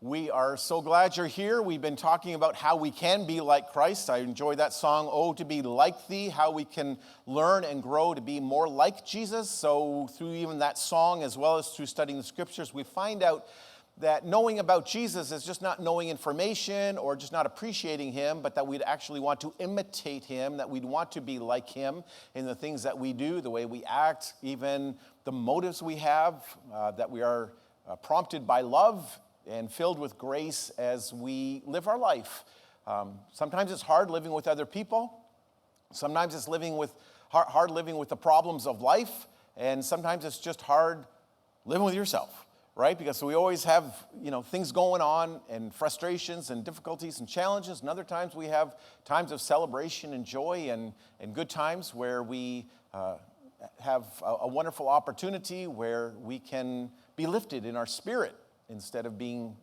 We are so glad you're here. We've been talking about how we can be like Christ. I enjoyed that song, Oh, to be like thee, how we can learn and grow to be more like Jesus. So through even that song, as well as through studying the scriptures, we find out that knowing about Jesus is just not knowing information or just not appreciating him, but that we'd actually want to imitate him, that we'd want to be like him in the things that we do, the way we act, even the motives we have, that we are prompted by love and filled with grace as we live our life. Sometimes it's hard living with other people. Sometimes it's hard living with the problems of life. And sometimes it's just hard living with yourself, right? Because we always have, things going on and frustrations and difficulties and challenges. And other times we have times of celebration and joy and good times where we have a wonderful opportunity where we can be lifted in our spirit, instead of being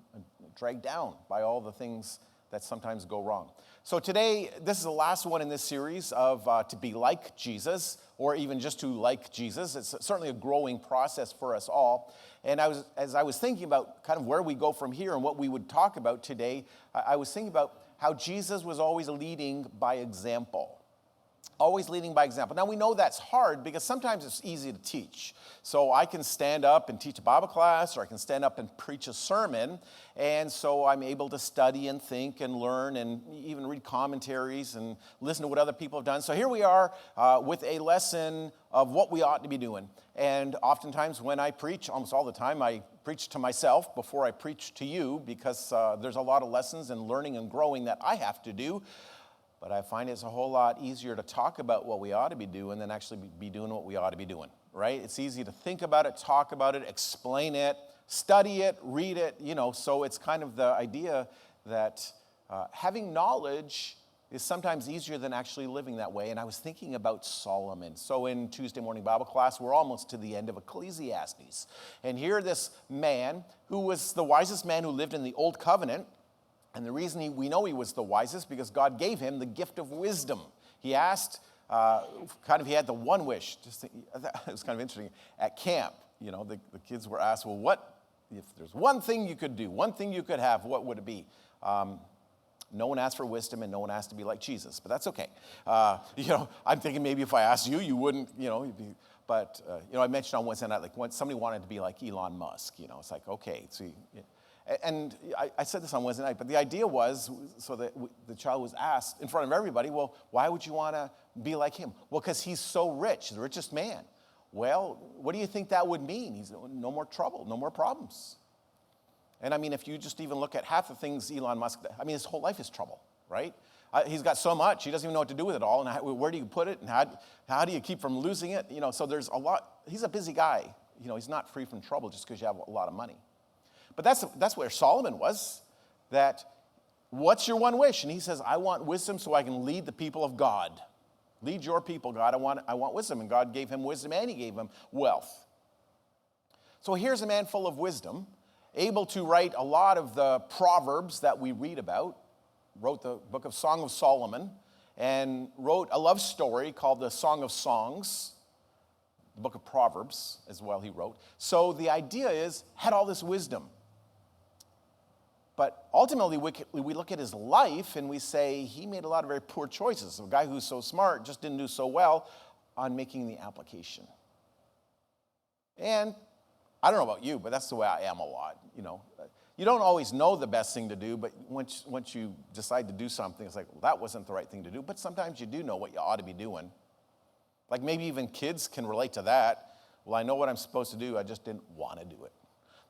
dragged down by all the things that sometimes go wrong. So today, this is the last one in this series of to be like Jesus, or even just to like Jesus. It's certainly a growing process for us all. And as I was thinking about kind of where we go from here and what we would talk about today, I was thinking about how Jesus was always leading by example. Always leading by example. Now, we know that's hard because sometimes it's easy to teach. So I can stand up and teach a Bible class, or I can stand up and preach a sermon, and so I'm able to study and think and learn and even read commentaries and listen to what other people have done. So here we are with a lesson of what we ought to be doing. And oftentimes when I preach, almost all the time, I preach to myself before I preach to you, because there's a lot of lessons and learning and growing that I have to do. But I find it's a whole lot easier to talk about what we ought to be doing than actually be doing what we ought to be doing, right? It's easy to think about it, talk about it, explain it, study it, read it, So it's kind of the idea that having knowledge is sometimes easier than actually living that way. And I was thinking about Solomon. So in Tuesday morning Bible class, we're almost to the end of Ecclesiastes. And here this man, who was the wisest man who lived in the Old Covenant, and the reason we know he was the wisest, because God gave him the gift of wisdom. He asked, he had the one wish. It was kind of interesting. At camp, the kids were asked, well, what, if there's one thing you could do, one thing you could have, what would it be? No one asked for wisdom, and no one asked to be like Jesus, but that's okay. I'm thinking maybe if I asked you, you wouldn't, but I mentioned on Wednesday night, like when somebody wanted to be like Elon Musk, it's like, okay, so and I said this on Wednesday night, but the idea was, so that the child was asked in front of everybody, well, why would you want to be like him? Well, because he's so rich, the richest man. Well, what do you think that would mean? He's no more trouble, no more problems. And I mean, if you just even look at half the things Elon Musk, his whole life is trouble, right? He's got so much, he doesn't even know what to do with it all, and where do you put it, and how do you keep from losing it? So there's a lot. He's a busy guy. He's not free from trouble just because you have a lot of money. But that's where Solomon was, that what's your one wish? And he says, I want wisdom so I can lead the people of God. Lead your people, God. I want wisdom. And God gave him wisdom, and he gave him wealth. So here's a man full of wisdom, able to write a lot of the Proverbs that we read about, wrote the book of Song of Solomon, and wrote a love story called the Song of Songs. The book of Proverbs as well he wrote. So the idea is, had all this wisdom. But ultimately, we look at his life and we say he made a lot of very poor choices. A guy who's so smart just didn't do so well on making the application. And I don't know about you, but that's the way I am a lot. You don't always know the best thing to do, but once you decide to do something, it's like, well, that wasn't the right thing to do. But sometimes you do know what you ought to be doing. Like maybe even kids can relate to that. Well, I know what I'm supposed to do, I just didn't want to do it.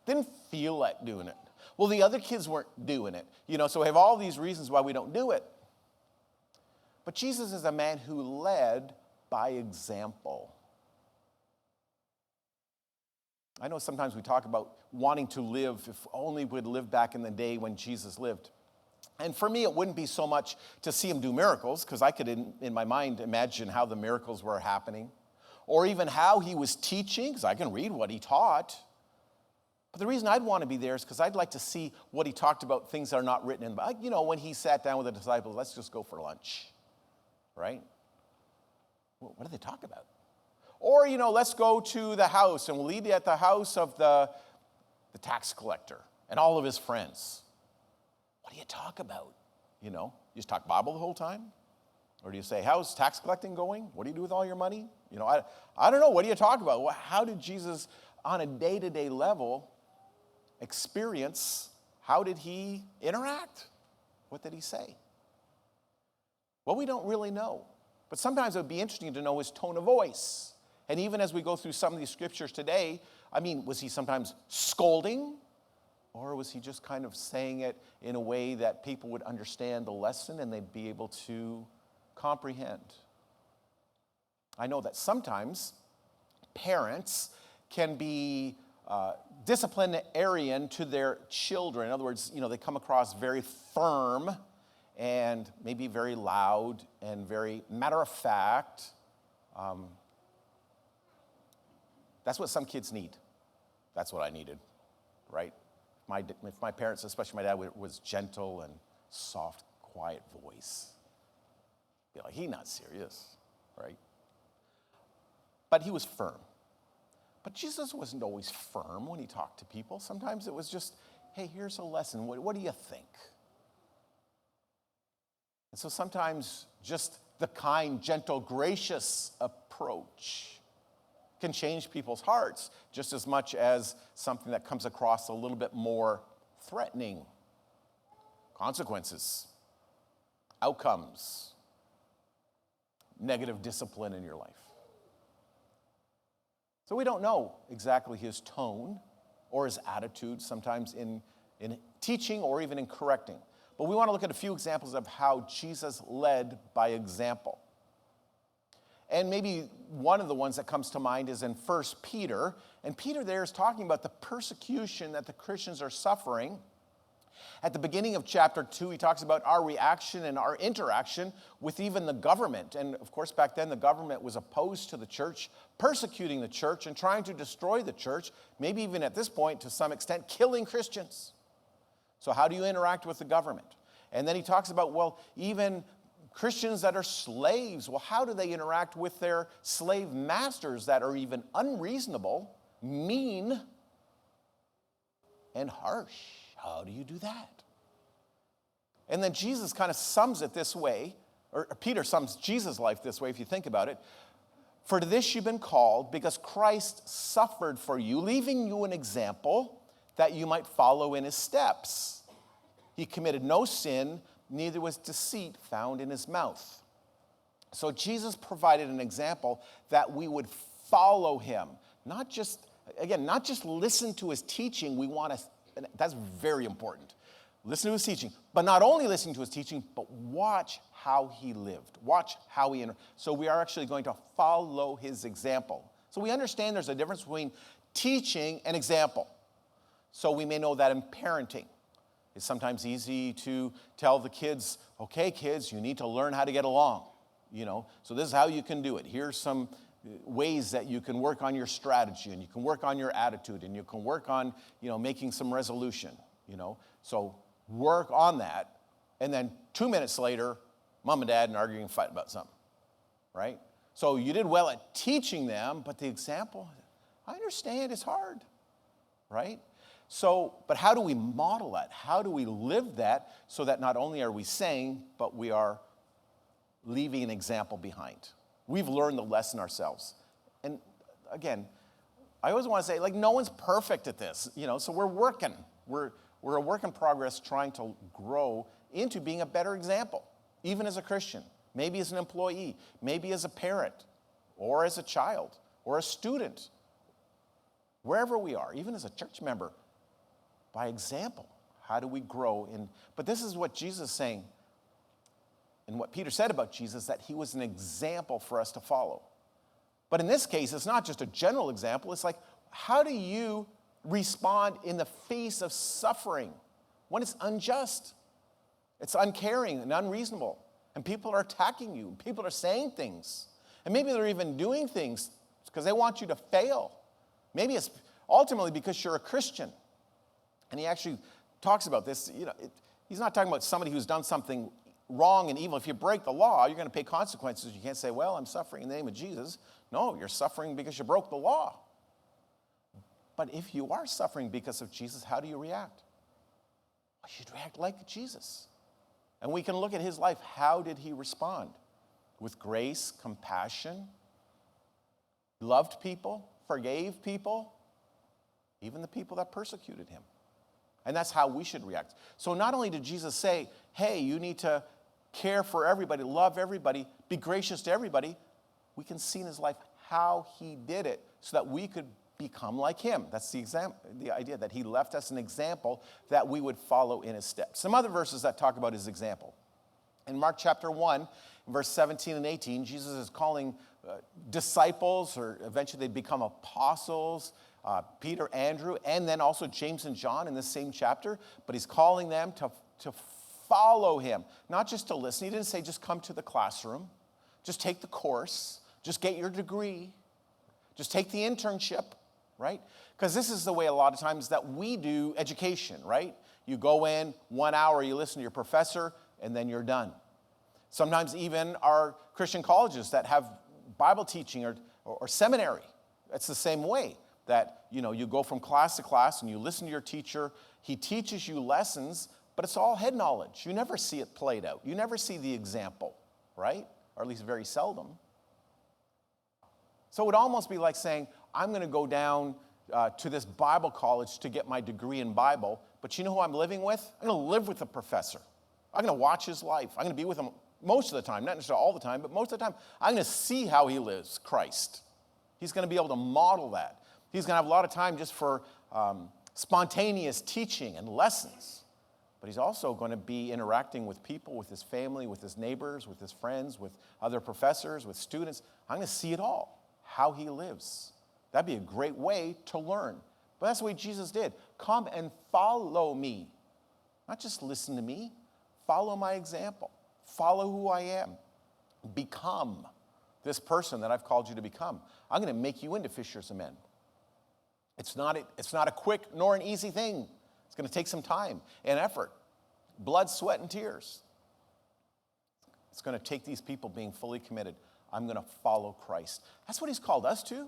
Didn't feel like doing it. Well, the other kids weren't doing it. So we have all these reasons why we don't do it. But Jesus is a man who led by example. I know sometimes we talk about wanting to live, if only we'd lived back in the day when Jesus lived. And for me, it wouldn't be so much to see him do miracles, because I could, in my mind, imagine how the miracles were happening, or even how he was teaching, because I can read what he taught. But the reason I'd want to be there is because I'd like to see what he talked about, things that are not written in. When he sat down with the disciples, let's just go for lunch, right? Well, what did they talk about? Or, let's go to the house, and we'll eat at the house of the tax collector. and all of his friends. What do you talk about? You just talk Bible the whole time? Or do you say, how's tax collecting going? What do you do with all your money? I don't know. What do you talk about? How did Jesus, on a day-to-day level, experience? How did he interact? What did he say? Well, we don't really know. But sometimes it would be interesting to know his tone of voice. And even as we go through some of these scriptures today, was he sometimes scolding? Or was he just kind of saying it in a way that people would understand the lesson and they'd be able to comprehend? I know that sometimes parents can be disciplinarian to their children. In other words, they come across very firm and maybe very loud and very matter of fact. That's what some kids need. That's what I needed, right? If my parents, especially my dad, was gentle and soft, quiet voice, be like, he's not serious, right? But he was firm. But Jesus wasn't always firm when he talked to people. Sometimes it was just, hey, here's a lesson. What do you think? And so sometimes just the kind, gentle, gracious approach can change people's hearts just as much as something that comes across a little bit more threatening. Consequences, outcomes, negative discipline in your life. So we don't know exactly his tone or his attitude sometimes in teaching or even in correcting. But we want to look at a few examples of how Jesus led by example. And maybe one of the ones that comes to mind is in 1 Peter. And Peter there is talking about the persecution that the Christians are suffering. At the beginning of chapter 2, he talks about our reaction and our interaction with even the government. And of course, back then, the government was opposed to the church, persecuting the church and trying to destroy the church, maybe even at this point, to some extent, killing Christians. So how do you interact with the government? And then he talks about, even Christians that are slaves, how do they interact with their slave masters that are even unreasonable, mean, and harsh? How do you do that? And then Jesus kind of sums it this way, or Peter sums Jesus' life this way, if you think about it. For to this you've been called, because Christ suffered for you, leaving you an example that you might follow in his steps. He committed no sin, neither was deceit found in his mouth. So Jesus provided an example that we would follow him. Not just listen to his teaching. That's very important. Listen to his teaching. But not only listening to his teaching, but watch how he lived. Watch how he... So we are actually going to follow his example. So we understand there's a difference between teaching and example. So we may know that in parenting. It's sometimes easy to tell the kids, okay, kids, you need to learn how to get along. So this is how you can do it. Here's some ways that you can work on your strategy, and you can work on your attitude, and you can work on, making some resolution, So work on that, and then 2 minutes later, mom and dad arguing and fighting about something, right? So you did well at teaching them, but the example, I understand it's hard, right? So, but how do we model that? How do we live that so that not only are we saying, but we are leaving an example behind? We've learned the lesson ourselves. And again, I always want to say, no one's perfect at this, so we're working. We're a work in progress trying to grow into being a better example, even as a Christian, maybe as an employee, maybe as a parent, or as a child, or a student, wherever we are, even as a church member. By example, how do we grow in? But this is what Jesus is saying, and what Peter said about Jesus, that he was an example for us to follow. But in this case, it's not just a general example. It's like, how do you respond in the face of suffering when it's unjust, it's uncaring and unreasonable, and people are attacking you, and people are saying things, and maybe they're even doing things because they want you to fail. Maybe it's ultimately because you're a Christian. And he actually talks about this. He's not talking about somebody who's done something wrong and evil. If you break the law, you're going to pay consequences. You can't say, I'm suffering in the name of Jesus. No, you're suffering because you broke the law. But if you are suffering because of Jesus, how do you react? We should react like Jesus. And we can look at his life. How did he respond? With grace, compassion, loved people, forgave people, even the people that persecuted him. And that's how we should react. So not only did Jesus say, hey, you need to care for everybody, love everybody, be gracious to everybody, we can see in his life how he did it so that we could become like him. That's the idea, that he left us an example that we would follow in his steps. Some other verses that talk about his example. In Mark chapter 1, verse 17 and 18, Jesus is calling disciples, or eventually they become apostles, Peter, Andrew, and then also James and John in this same chapter. But he's calling them to follow him, not just to listen. He didn't say just come to the classroom, just take the course, just get your degree, just take the internship, right? Because this is the way a lot of times that we do education, right? You go in 1 hour, you listen to your professor, and then you're done. Sometimes even our Christian colleges that have Bible teaching or seminary, it's the same way. That, you go from class to class and you listen to your teacher. He teaches you lessons, but it's all head knowledge. You never see it played out. You never see the example, right? Or at least very seldom. So it would almost be like saying, I'm going to go down to this Bible college to get my degree in Bible, but you know who I'm living with? I'm going to live with the professor. I'm going to watch his life. I'm going to be with him most of the time, not necessarily all the time, but most of the time. I'm going to see how he lives Christ. He's going to be able to model that. He's going to have a lot of time just for spontaneous teaching and lessons. But he's also going to be interacting with people, with his family, with his neighbors, with his friends, with other professors, with students. I'm going to see it all, how he lives. That'd be a great way to learn. But that's the way Jesus did. Come and follow me. Not just listen to me. Follow my example. Follow who I am. Become this person that I've called you to become. I'm going to make you into fishers of men. It's not a quick nor an easy thing. It's going to take some time and effort, blood, sweat, and tears. It's going to take these people being fully committed. I'm going to follow Christ. That's what he's called us to.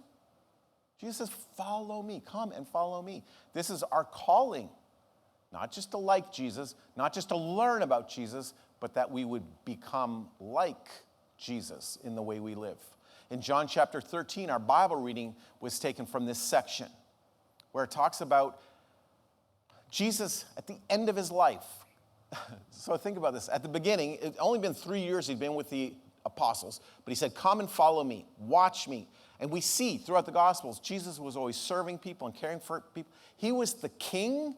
Jesus says, follow me. Come and follow me. This is our calling, not just to like Jesus, not just to learn about Jesus, but that we would become like Jesus in the way we live. In John chapter 13, our Bible reading was taken from this section, where it talks about Jesus at the end of his life. So think about this. At the beginning, it's only been 3 years he'd been with the apostles, but he said, come and follow me, watch me. And we see throughout the Gospels, Jesus was always serving people and caring for people. He was the king,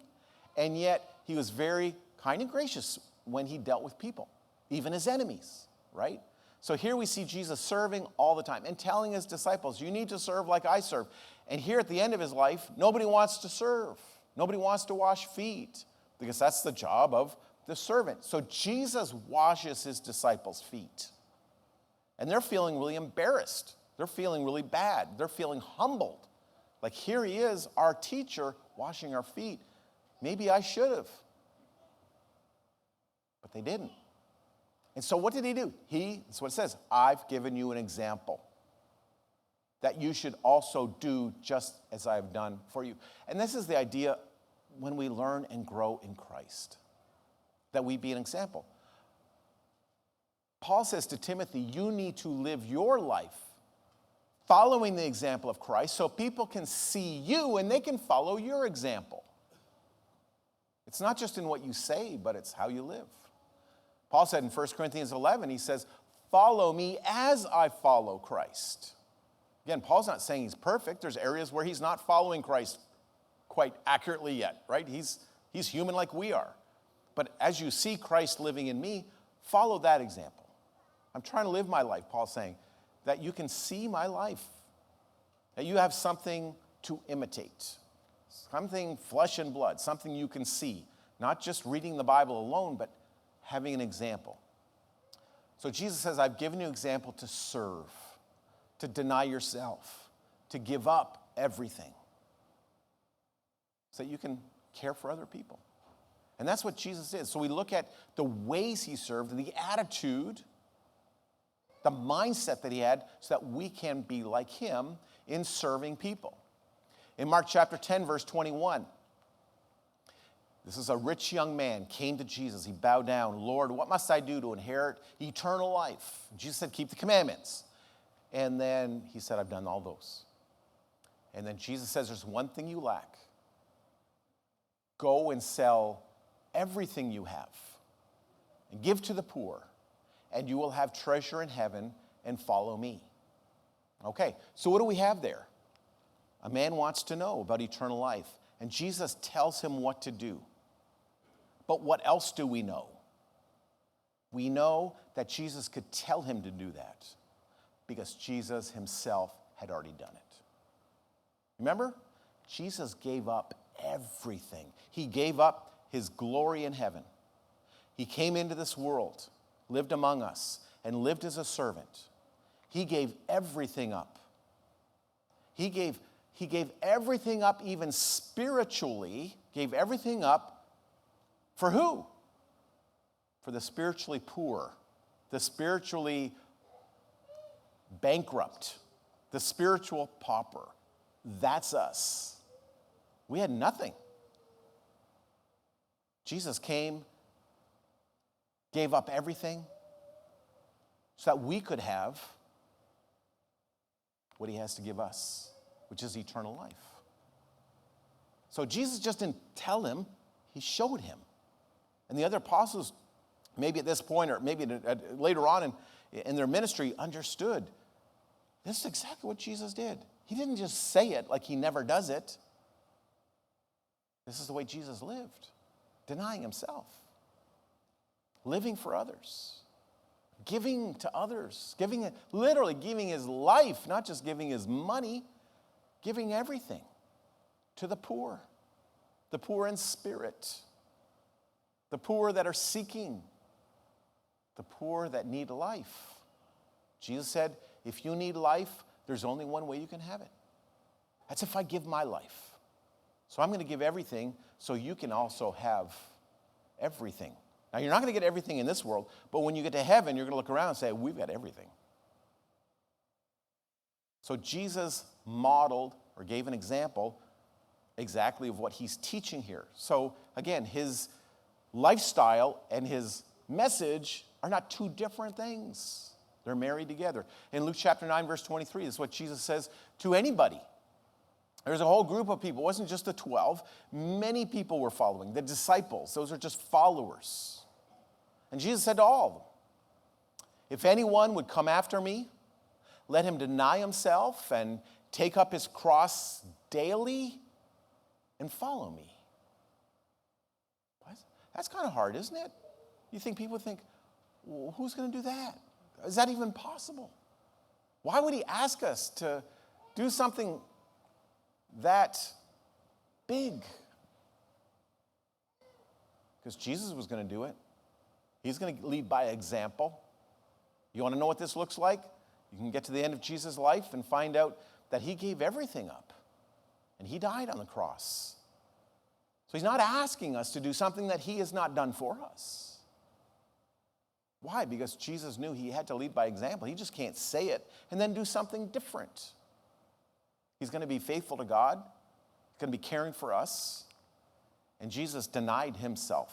and yet he was very kind and gracious when he dealt with people, even his enemies, right? So here we see Jesus serving all the time and telling his disciples, you need to serve like I serve. And here at the end of his life, nobody wants to serve. Nobody wants to wash feet, because that's the job of the servant. So Jesus washes his disciples' feet. And they're feeling really embarrassed. They're feeling really bad. They're feeling humbled. Like, here he is, our teacher, washing our feet. Maybe I should have. But they didn't. And so what did he do? That's what it says, I've given you an example that you should also do just as I have done for you. And this is the idea when we learn and grow in Christ, that we be an example. Paul says to Timothy, you need to live your life following the example of Christ so people can see you and they can follow your example. It's not just in what you say, but it's how you live. Paul said in 1 Corinthians 11, he says, follow me as I follow Christ. Again, Paul's not saying he's perfect. There's areas where he's not following Christ quite accurately yet, right? He's human like we are. But as you see Christ living in me, follow that example. I'm trying to live my life, Paul's saying, that you can see my life, that you have something to imitate, something flesh and blood, something you can see, not just reading the Bible alone, but having an example. So Jesus says, I've given you an example to serve, to deny yourself, to give up everything, so that you can care for other people. And that's what Jesus did. So we look at the ways he served, and the attitude, the mindset that he had, so that we can be like him in serving people. In Mark chapter 10, verse 21, This is a rich young man, came to Jesus. He bowed down. Lord, what must I do to inherit eternal life? And Jesus said, keep the commandments. And then he said, I've done all those. And then Jesus says, there's one thing you lack. Go and sell everything you have and give to the poor, and you will have treasure in heaven, and follow me. Okay, so what do we have there? A man wants to know about eternal life, and Jesus tells him what to do. But what else do we know? We know that Jesus could tell him to do that because Jesus himself had already done it. Remember? Jesus gave up everything. He gave up his glory in heaven. He came into this world, lived among us, and lived as a servant. He gave everything up. He gave everything up, even spiritually, gave everything up for who? For the spiritually poor, the spiritually bankrupt, the spiritual pauper. That's us. We had nothing. Jesus came, gave up everything so that we could have what he has to give us, which is eternal life. So Jesus just didn't tell him, he showed him. And the other apostles, maybe at this point or maybe later on in their ministry, understood this is exactly what Jesus did. He didn't just say it like he never does it. This is the way Jesus lived, denying himself, living for others, giving to others, literally giving his life, not just giving his money, giving everything to the poor in spirit, the poor that are seeking, the poor that need life. Jesus said, if you need life, there's only one way you can have it. That's if I give my life. So I'm going to give everything so you can also have everything. Now, you're not going to get everything in this world, but when you get to heaven, you're going to look around and say, we've got everything. So Jesus modeled or gave an example exactly of what he's teaching here. So again, his lifestyle and his message are not two different things. They're married together. In Luke chapter 9, verse 23, this is what Jesus says to anybody. There's a whole group of people. It wasn't just the 12. Many people were following. The disciples, those are just followers. And Jesus said to all of them, if anyone would come after me, let him deny himself and take up his cross daily and follow me. That's kind of hard, isn't it? You think people think, well, who's going to do that? Is that even possible? Why would he ask us to do something that big? Because Jesus was going to do it. He's going to lead by example. You want to know what this looks like? You can get to the end of Jesus' life and find out that he gave everything up. And he died on the cross. So he's not asking us to do something that he has not done for us. Why? Because Jesus knew he had to lead by example. He just can't say it and then do something different. He's going to be faithful to God. He's going to be caring for us. And Jesus denied himself.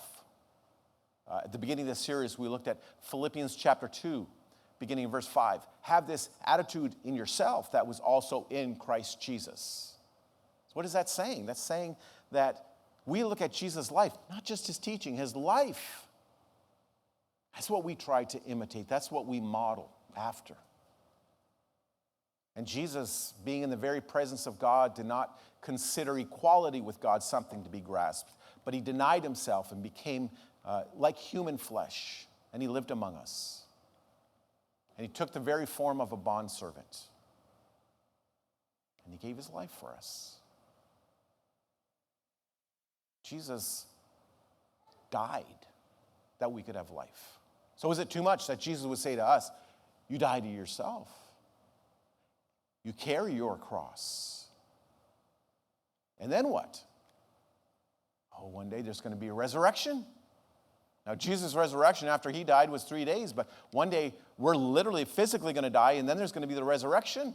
At the beginning of this series, we looked at Philippians chapter 2, beginning in verse 5. Have this attitude in yourself that was also in Christ Jesus. So what is that saying? That's saying that we look at Jesus' life, not just his teaching, his life. That's what we try to imitate. That's what we model after. And Jesus, being in the very presence of God, did not consider equality with God something to be grasped, but he denied himself and became like human flesh, and he lived among us. And he took the very form of a bondservant, and he gave his life for us. Jesus died that we could have life. So is it too much that Jesus would say to us, you die to yourself? You carry your cross. And then what? Oh, one day there's going to be a resurrection. Now, Jesus' resurrection after he died was 3 days, but one day we're literally physically going to die, and then there's going to be the resurrection.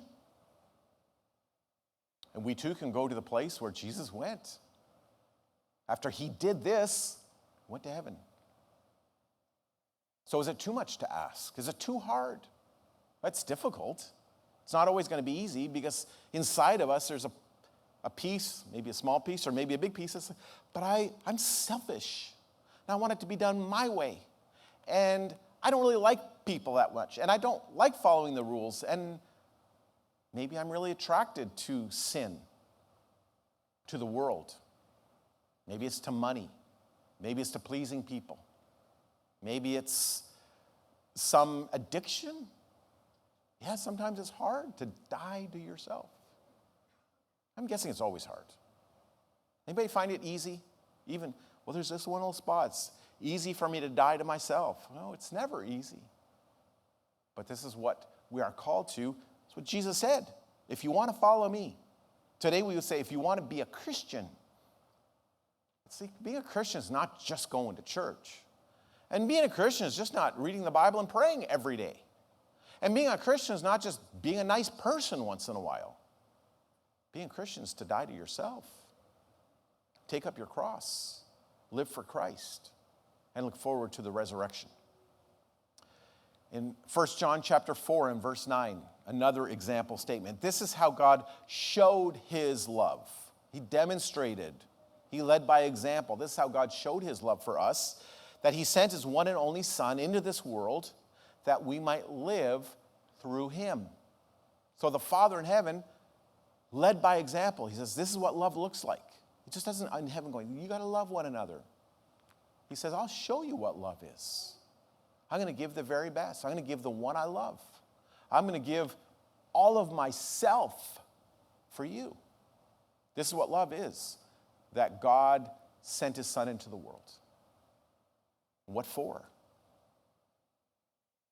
And we too can go to the place where Jesus went. After he did this, he went to heaven. So is it too much to ask? Is it too hard? That's difficult. It's not always going to be easy because inside of us there's a piece, maybe a small piece or maybe a big piece. But I'm selfish. And I want it to be done my way. And I don't really like people that much. And I don't like following the rules. And maybe I'm really attracted to sin, to the world. Maybe it's to money. Maybe it's to pleasing people. Maybe it's some addiction. Yeah, sometimes it's hard to die to yourself. I'm guessing it's always hard. Anybody find it easy? Even, well, there's this one little spot. It's easy for me to die to myself. No, it's never easy. But this is what we are called to. It's what Jesus said. If you want to follow me. Today we would say if you want to be a Christian. See, being a Christian is not just going to church. And being a Christian is just not reading the Bible and praying every day. And being a Christian is not just being a nice person once in a while. Being a Christian is to die to yourself. Take up your cross. Live for Christ. And look forward to the resurrection. In 1 John chapter 4 and verse 9, another example statement. This is how God showed his love. He demonstrated. He led by example. This is how God showed his love for us, that he sent his one and only Son into this world that we might live through him. So the Father in heaven led by example. He says, this is what love looks like. It just doesn't in heaven going, you got to love one another. He says, I'll show you what love is. I'm going to give the very best. I'm going to give the one I love. I'm going to give all of myself for you. This is what love is, that God sent his Son into the world. What for?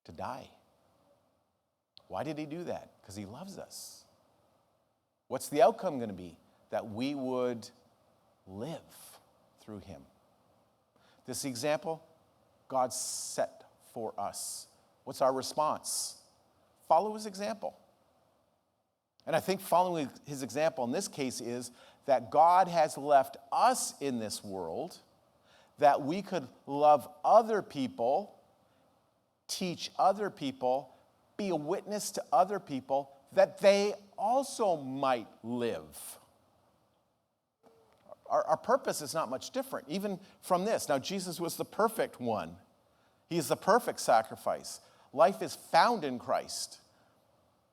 To die. Why did he do that? Because he loves us. What's the outcome going to be? That we would live through him. This example God set for us. What's our response? Follow his example. And I think following his example in this case is that God has left us in this world that we could love other people, teach other people, be a witness to other people, that they also might live. Our purpose is not much different, even from this. Now, Jesus was the perfect one. He is the perfect sacrifice. Life is found in Christ.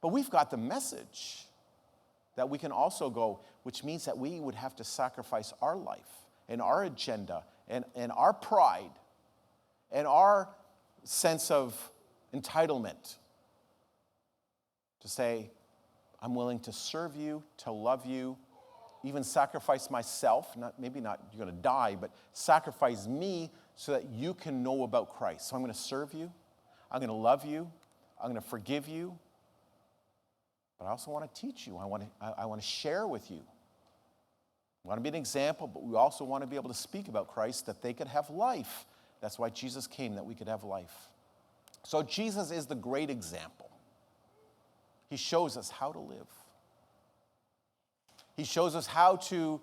But we've got the message that we can also go, which means that we would have to sacrifice our life and our agenda and our pride and our sense of entitlement to say, I'm willing to serve you, to love you, even sacrifice myself, maybe not you're going to die, but sacrifice me so that you can know about Christ. So I'm going to serve you, I'm going to love you, I'm going to forgive you, but I also want to teach you. I want to share with you. I want to be an example, but we also want to be able to speak about Christ that they could have life. That's why Jesus came, that we could have life. So Jesus is the great example. He shows us how to live. He shows us how to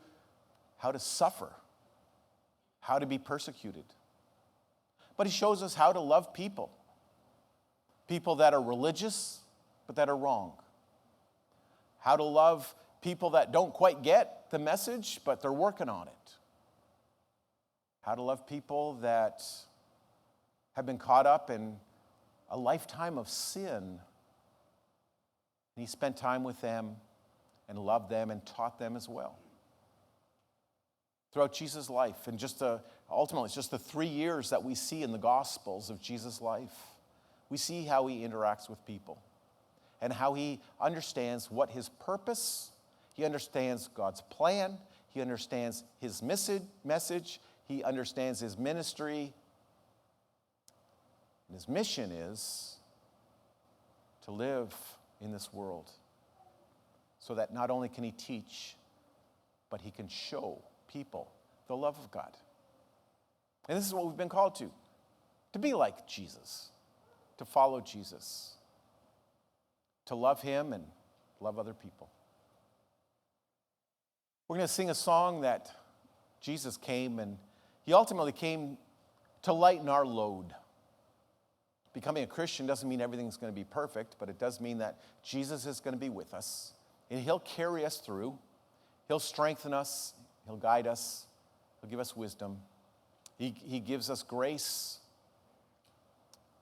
suffer, how to be persecuted. But he shows us how to love people. People that are religious, but that are wrong. How to love people that don't quite get the message, but they're working on it. How to love people that have been caught up in a lifetime of sin. And he spent time with them and loved them and taught them as well. Throughout Jesus' life, and ultimately, it's just the 3 years that we see in the Gospels of Jesus' life. We see how he interacts with people and how he understands what his purpose, he understands God's plan, he understands his message, he understands his ministry. And his mission is to live in this world so that not only can he teach, but he can show people the love of God. And this is what we've been called to be like Jesus, to follow Jesus, to love him and love other people. We're going to sing a song that Jesus came, and he ultimately came to lighten our load. Becoming a Christian doesn't mean everything's going to be perfect, but it does mean that Jesus is going to be with us, and he'll carry us through. He'll strengthen us. He'll guide us. He'll give us wisdom. He gives us grace.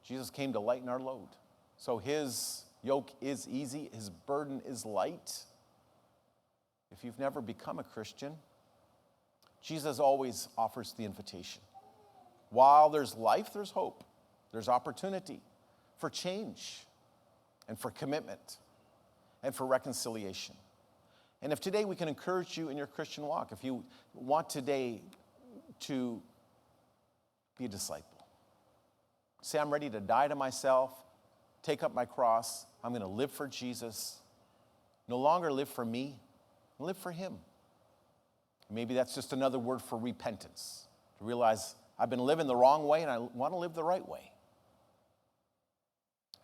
Jesus came to lighten our load. So his yoke is easy. His burden is light. If you've never become a Christian, Jesus always offers the invitation. While there's life, there's hope. There's opportunity for change and for commitment and for reconciliation. And if today we can encourage you in your Christian walk, if you want today to be a disciple, say, I'm ready to die to myself, take up my cross, I'm going to live for Jesus, no longer live for me, live for him. Maybe that's just another word for repentance, to realize I've been living the wrong way and I want to live the right way.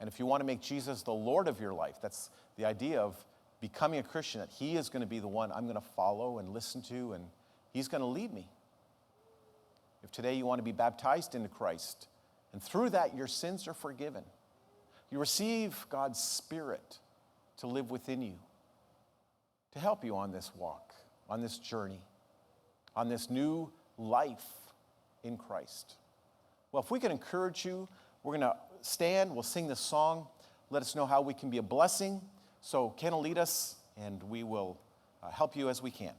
And if you want to make Jesus the Lord of your life, that's the idea of becoming a Christian, that he is going to be the one I'm going to follow and listen to, and he's going to lead me. If today you want to be baptized into Christ, and through that your sins are forgiven, you receive God's Spirit to live within you, to help you on this walk, on this journey, on this new life in Christ. Well, if we can encourage you, we're going to stand, we'll sing this song, let us know how we can be a blessing. So Ken will lead us, and we will help you as we can.